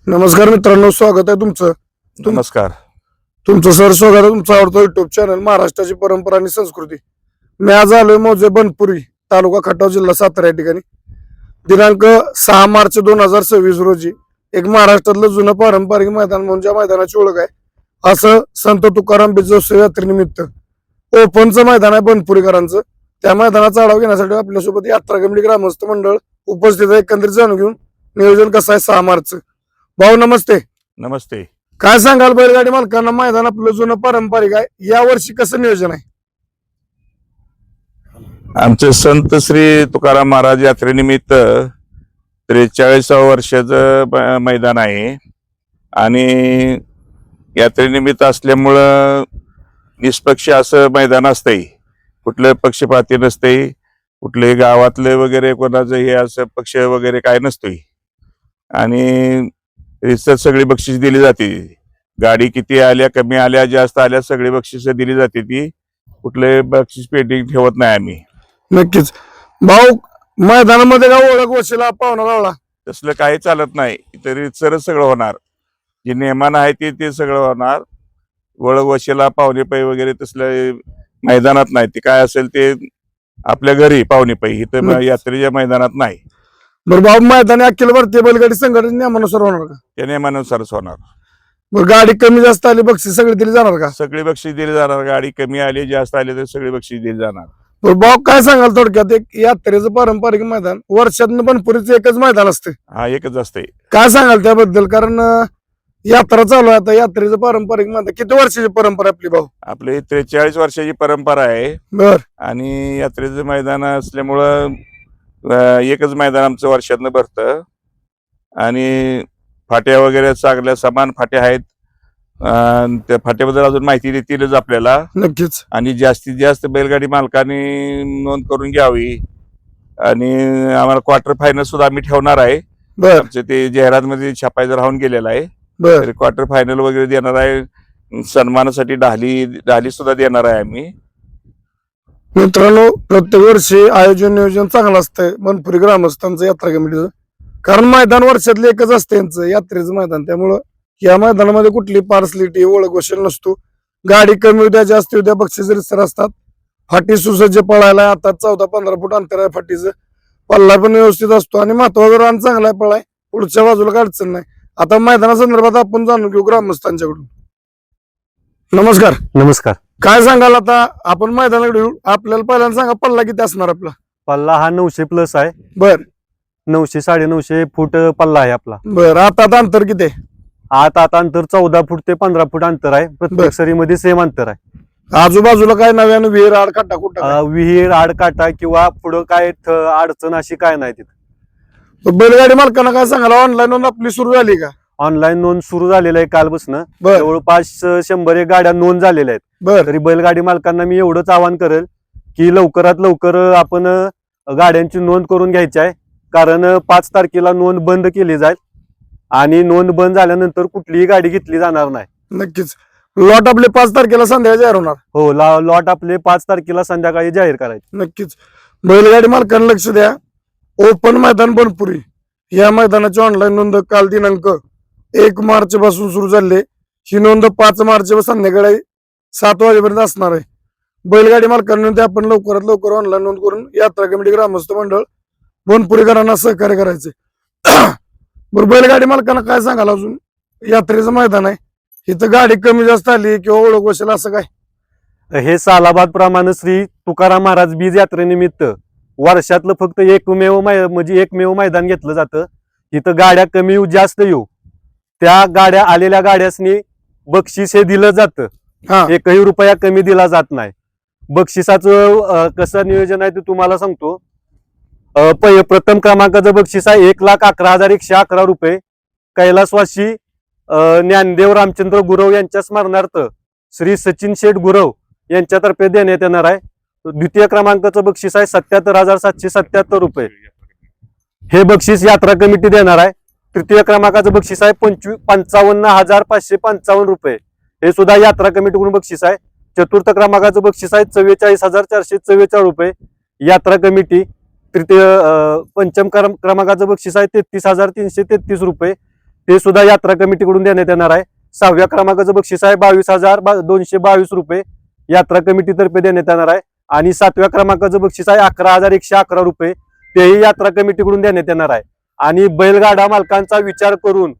नमस्कार मित्रांनो, स्वागत आहे तुमचं. नमस्कार. तुमचं सर स्वागत आहे तुमचं आवडतं युट्यूब चॅनल महाराष्ट्राची परंपरा आणि संस्कृती. मी आज आलोय मौजे बनपुरी, तालुका खटाव, जिल्हा सातारा या ठिकाणी. दिनांक 6 मार्च 2026 रोजी एक महाराष्ट्रातलं जुनं पारंपरिक मैदान म्हणून ज्या मैदानाची ओळख आहे असं संत तुकाराम बीजोत्सव यात्रेनिमित्त ओपनचं मैदान आहे बनपुरीकरांचं. त्या मैदानाचा आढावा घेण्यासाठी आपल्यासोबत यात्रा कमिटी ग्रामस्थ मंडळ उपस्थित आहे. एकंदरीत जाणून घेऊन नियोजन कसं आहे 6 मार्च. भाऊ नमस्ते. नमस्ते. काय सांगाल बैलगाडी मालकांना, मैदान आपलं जुनं पारंपरिक आहे, या वर्षी कसं नियोजन आहे? आमचे संत श्री तुकाराम महाराज यात्रेनिमित्त 43व्या वर्षाचं मैदान आहे आणि यात्रेनिमित्त असल्यामुळं निष्पक्ष असं मैदान असतंय. कुठलं पक्षपाती नसते, कुठले गावातले वगैरे कोणाचं हे असं पक्ष वगैरे काय नसतोय आणि रिसर्च सगळी बक्षीस दिली जाते. गाडी किती आल्या, कमी आल्या, जास्त आल्या, सगळी बक्षीस दिली जाते. ती कुठले बक्षीस पेंडिंग ठेवत नाही आम्ही. नक्कीच भाऊ, मैदानामध्ये का ओळख वशिला पाहुणा लावला तसलं काही चालत नाही. तरी सरच सगळं होणार, जे नियमान आहे ते सगळं होणार. ओळख वशिला पाहुणे पै वगैरे तसलं मैदानात नाही. ते काय असेल ते आपल्या घरी पाहुणे पै, इथं यात्रेच्या मैदानात नाही. बरं भाऊ, मैदान अखिल भारतीय बैलगाडी संघटने नियमानुसार होणार का? त्या नियमानुसारच होणार. बरं, गाडी कमी जास्त आली बक्षीस सगळी दिली जाणार का? सगळी बक्षीस दिली जाणार. गाडी कमी आली, जास्त आली तर सगळी बक्षीस दिली जाणार. बरं भाऊ, काय सांगाल थोडक्यात, एक यात्रेचं पारंपरिक मैदान वर्षातनं बनपुरीचं एकच मैदान असते, हा एकच असते. काय सांगाल त्याबद्दल? कारण यात्रा चालू आहे आता, यात्रेचं पारंपरिक मैदान किती वर्षाची परंपरा आपली भाऊ? आपली 43 वर्षाची परंपरा आहे बर. आणि यात्रेचं मैदान असल्यामुळं एकच मैदान आमचं वर्षातनं भरतं आणि फाट्या वगैरे चांगल्या समान फाट्या आहेत. त्या फाट्याबद्दल अजून माहिती देतीलच आपल्याला. नक्कीच. आणि जास्तीत जास्त बैलगाडी मालकांनी नोंद करून घ्यावी आणि आम्हाला क्वार्टर फायनल सुद्धा आम्ही ठेवणार आहे. बर. आमचं ते जाहिरातमध्ये छापायचं राहून गेलेलं आहे. बर. क्वार्टर फायनल वगैरे देणार आहे. सन्मानासाठी ढाली सुद्धा देणार आहे आम्ही. मित्रांनो, प्रत्येक वर्षी आयोजन नियोजन चांगलं असतंय बनपुरी ग्रामस्थांचं, यात्रा कमिटीचं. कारण मैदान वर्षातलं एकच असतं यांचं यात्रेचं मैदान, त्यामुळं या मैदानामध्ये कुठली पार्सलिटी ओळख वशील नसतो. गाडी कमी उद्या जास्त उद्या बक्षीस रिसर असतात. फाटी सुसज्ज पळायला आता 14-15 फूट अंतर आहे फाटीचं. पल्ला पण व्यवस्थित असतो आणि महत्वाचा रान चांगला आहे, पळाय पुढच्या बाजूला काय अडचण नाही. आता मैदानासंदर्भात आपण जाणून घेऊ ग्रामस्थांच्याकडून. नमस्कार. नमस्कार. काय सांगाल आता आपण मैदानाकडे येऊ, आपल्याला पहिल्यांदा सांगा पल्ला किती असणार आपला? पल्ला हा 900+ आहे. बर. 900 950 फूट पल्ला आहे आपला. बर. आता अंतर किती आहे? आता अंतर 14 फूट ते 15 फूट अंतर आहे. प्रत्येक सरीमध्ये सेम अंतर आहे. आजूबाजूला काय नव्यानं विहीर आड काटा कुठं? विहीर आडकाटा किंवा पुढं काय अडचण अशी काय नाही तिथं. बैलगाडी मालकांना काय सांगाल, ऑनलाईन नोंद आपली सुरू झाली का? ऑनलाईन नोंद सुरू झालेलं आहे कालपासून. बर. जवळपास 100 गाड्या नोंद झालेल्या आहेत. बर. तरी बैलगाडी मालकांना मी एवढंच आवाहन करेल की लवकरात लवकर आपण गाड्यांची नोंद करून घ्यायची आहे. कारण 5 तारखेला नोंद बंद केली जाईल आणि नोंद बंद झाल्यानंतर कुठलीही गाडी घेतली जाणार नाही. नक्कीच. लॉट आपले 5 तारखेला संध्याकाळी जाहीर होणार. हो, लॉट आपले 5 तारखेला संध्याकाळी जाहीर करायचे. नक्कीच. बैलगाडी मालकांना लक्ष द्या, ओपन मैदान बनपुरी या मैदानाची ऑनलाईन नोंद काल दिनांक 1 मार्च पासून सुरू झाली. ही नोंद 5 मार्च संध्याकाळी 7 वाजेपर्यंत असणार आहे. बैलगाडी मालकांनी आपण लवकरात लवकर ऑनलाईन नोंद करून यात्रा कमिटी ग्रामस्थ मंडळ बनपुरीकरांना सहकार्य करायचे. बरं, बैलगाडी मालकांना काय सांगाल अजून? यात्रेचं मैदान आहे, इथं गाडी कमी जास्त आली किंवा ओळख वशील असं काय? हे सालाबाद प्रमाणे श्री तुकाराम महाराज बीज यात्रेनिमित्त वर्षातलं फक्त एकमेव मैदान घेतलं जातं. इथं गाड्या कमी येऊ जास्त येऊ त्या गाड्या आलेल्या गाड्यासनी बक्षीस हे दिलं जातं. 1ही रुपया कमी दिला जात नाही. बक्षिसाचं कसं नियोजन आहे ते तुम्हाला सांगतो. प्रथम क्रमांकाचं बक्षीस आहे 1,11,111 रुपये. कैलासवासी ज्ञानदेव रामचंद्र गुरव यांच्या स्मरणार्थ श्री सचिन शेठ गुरव यांच्यातर्फे देण्यात येणार आहे. द्वितीय क्रमांकाचं बक्षीस आहे 77,777 रुपये. हे बक्षीस यात्रा कमिटी देणार आहे. तृतीय क्रमांकाचं बक्षीस आहे 55,555 रुपये. हे सुद्धा यात्रा कमिटीकडून बक्षीस आहे. चतुर्थ क्रमांकाचं बक्षीस आहे 44,444 रुपये. यात्रा कमिटी तृतीय पंचम क्रमांकाचं बक्षीस आहे 33,333 रुपये. ते सुद्धा यात्रा कमिटीकडून देण्यात येणार आहे. 6व्या क्रमांकाचं बक्षीस आहे 22,222 रुपये यात्रा कमिटीतर्फे देण्यात येणार आहे. आणि 7व्या क्रमांकाचं बक्षीस आहे 11,111 रुपये, तेही यात्रा कमिटीकडून देण्यात येणार आहे. आणि बैलगाडा मालकांचा विचार करून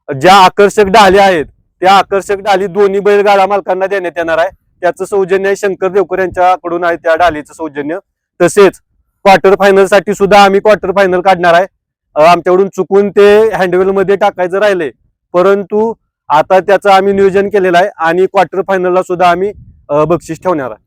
ज्या आकर्षक ढाली आहेत त्या आकर्षक ढाली दोन्ही बैलगाडा मालकांना देण्यात येणार आहे. त्याचं सौजन्य शंकर देवकर यांच्याकडून आहे, त्या ढालीचं सौजन्य. तसेच क्वार्टर फायनल साठी सुद्धा आम्ही क्वार्टर फायनल काढणार आहे. आमच्याकडून चुकून ते हँडवेल मध्ये टाकायचं राहिले, परंतु आता त्याचं आम्ही नियोजन केलेलं आहे आणि क्वार्टर फायनलला सुद्धा आम्ही बक्षीस ठेवणार आहे.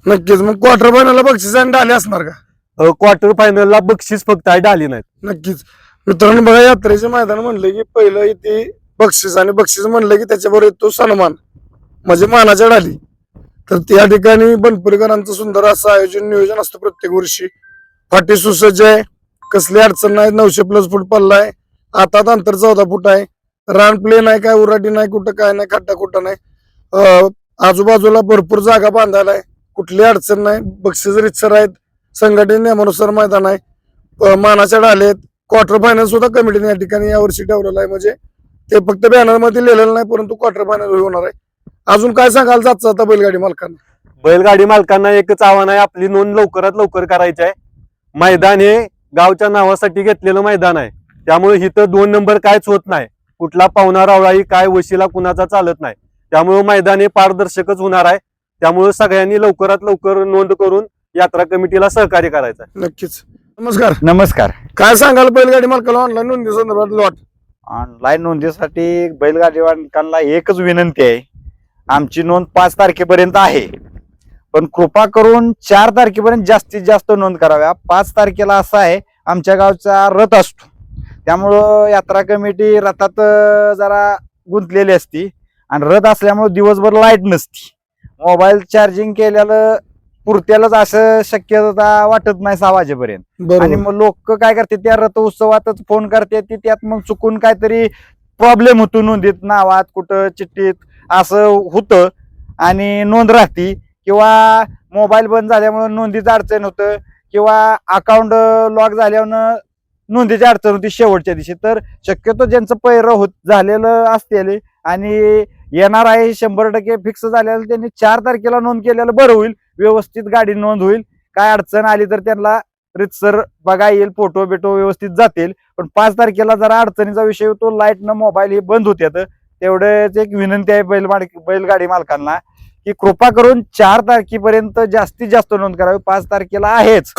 नक्कीच. मग क्वार्टर फायनलला बक्षीस आणि ढाली असणार का? क्वार्टर फायनलला बक्षीस फक्त आहे, ढाली नाहीत. नक्कीच. मित्रांनो बघा, यात्रेचे मैदान म्हणले की पहिलं इथे बक्षीस, आणि बक्षीस म्हणलं की त्याच्याबरोबर येतो सन्मान म्हणजे मानाच्या ढाली. तर त्या ठिकाणी बनपुरीकरांचं सुंदर असं आयोजन नियोजन असतं प्रत्येक वर्षी. फाटी सुसज्ज आहे, कसली अडचण नाही. 900+ फूट पल्ला आहे, आतात अंतर 14 फूट आहे. रान प्लेन आहे, काय उराटी नाही, कुठं काय नाही, खड्डा कुठं नाही. आजूबाजूला भरपूर जागा बांधायला आहे, कुठली अडचण नाही. बक्षीस रितसर आहेत, संघटने नियमानुसार मैदान आहे. मानाच्या ढाले आहेत. क्वार्टर फायनल सुद्धा कमिटीने या ठिकाणी यावर्षी ठेवलेलं आहे, म्हणजे ते फक्त बॅनर मध्ये लिहिलेलं नाही, परंतु क्वार्टर फायनल होणार आहे. अजून काय सांगाल जात आता बैलगाडी मालकांना? बैलगाडी मालकांना एकच आव्हान आहे, आपली नोंद लवकरात लवकर करायची आहे. मैदान हे गावच्या नावासाठी घेतलेलं मैदान आहे, त्यामुळे इथं 2 नंबर कायच होत नाही. कुठला पाहुणा रावळाही काय वशिला कुणाचा चालत नाही. त्यामुळे मैदान हे पारदर्शकच होणार आहे. त्यामुळे सगळ्यांनी लवकरात लवकर नोंद करून यात्रा कमिटीला सहकार्य करायचं आहे. नक्कीच. नमस्कार. नमस्कार. काय सांगाल बैलगाडी मालकाला ऑनलाईन नोंदी संदर्भात लॉट? ऑनलाईन नोंदीसाठी बैलगाडी मालकांना एकच विनंती आहे, आमची नोंद 5 तारखेपर्यंत आहे, पण कृपा करून 4 तारखेपर्यंत जास्तीत जास्त नोंद कराव्या. 5 तारखेला असा आहे, आमच्या गावचा रथ असतो, त्यामुळं यात्रा कमिटी रथात जरा गुंतलेली असती आणि रथ असल्यामुळे दिवसभर लाईट नसती. मोबाईल चार्जिंग केलेलं पुरत्यालाच असं शक्यता वाटत नाही 6 वाजेपर्यंत. आणि मग लोक काय करते, त्या रथ उत्सवातच फोन करते, त्यात मग चुकून काहीतरी प्रॉब्लेम होतो नोंदीत, नावात कुठं चिठ्ठीत असं होतं आणि नोंद राहती, किंवा मोबाईल बंद झाल्यामुळे नोंदीचं अडचण होतं, किंवा अकाउंट लॉक झाल्यावर नोंदीची अडचण होती शेवटच्या दिवशी. तर शक्यतो ज्यांचं पैर होत झालेलं असते आणि येणार आहे 100% फिक्स झालेलं, त्यांनी 4 तारखेला नोंद केलेलं बरं होईल. व्यवस्थित गाडी नोंद होईल, काय अडचण आली तर त्यांना रितसर बघा येईल, फोटो बिटो व्यवस्थित जातील. पण 5 तारखेला जरा अडचणीचा विषय होतो, लाईट न मोबाईल हे बंद होत्यात. तेवढेच एक विनंती आहे बैलगाडी मालकांना की कृपा करून 4 तारखेपर्यंत जास्तीत जास्त नोंद करावी. 5 तारखेला आहेच,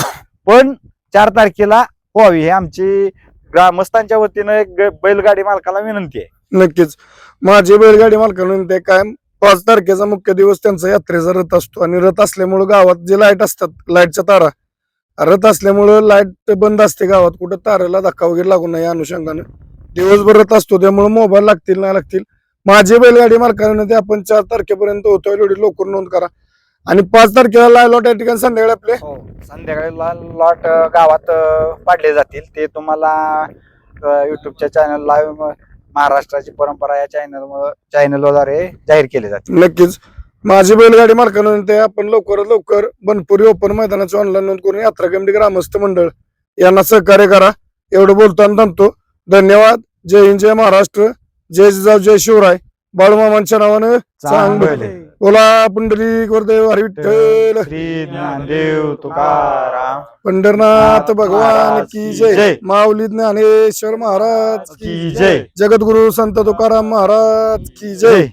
पण 4 तारखेला व्हावी, हे आमची ग्रामस्थांच्या वतीनं एक बैलगाडी मालकाला विनंती आहे. नक्कीच. माझी बैलगाडी मालकांना विनंती आहे, काय 5 तारखेचा मुख्य दिवस त्यांचा यात्रेचा रथ असतो, आणि रथ असल्यामुळे गावात जे लाईट असतात, लाईटच्या तारा, रथ असल्यामुळं लाईट बंद असते गावात, कुठं तारेला धक्का वगैरे लागू नये या अनुषंगाने दिवसभर रथ असतो, त्यामुळे मोबाईल लागतील नाही लागतील. माझी बैलगाडी मालकांना ते आपण 4 तारखेपर्यंत होतोय एवढी लवकर नोंद करा. आणि 5 तारखेला लाय लॉट या ठिकाणी संध्याकाळी आपले संध्याकाळी लॉट गावात पाडले जातील. ते तुम्हाला युट्यूबच्या चॅनल लाईव्ह महाराष्ट्राची परंपरा या चॅनलद्वारे जाहीर केले जाते. नक्कीच. माझी बैलगाडी मालकांना ते आपण लवकरात लवकर बनपुरी ओपन मैदानाची ऑनलाईन नोंद करून यात्रा कमिटी ग्रामस्थ मंडळ यांना सहकार्य करा. एवढं बोलताना थांबतो. धन्यवाद. जय हिंद, जय महाराष्ट्र, जय जिजाऊ, जय शिवराय. बाळूमामांच्या नावानं चांगले बोला. पुंडलिक वरदेव हरी विठ्ठल, श्री ज्ञानदेव तुकाराम, पंढरनाथ भगवान की जय. माऊली ज्ञानेश्वर महाराज की जय. जगद्गुरु संत तुकाराम महाराज की जय.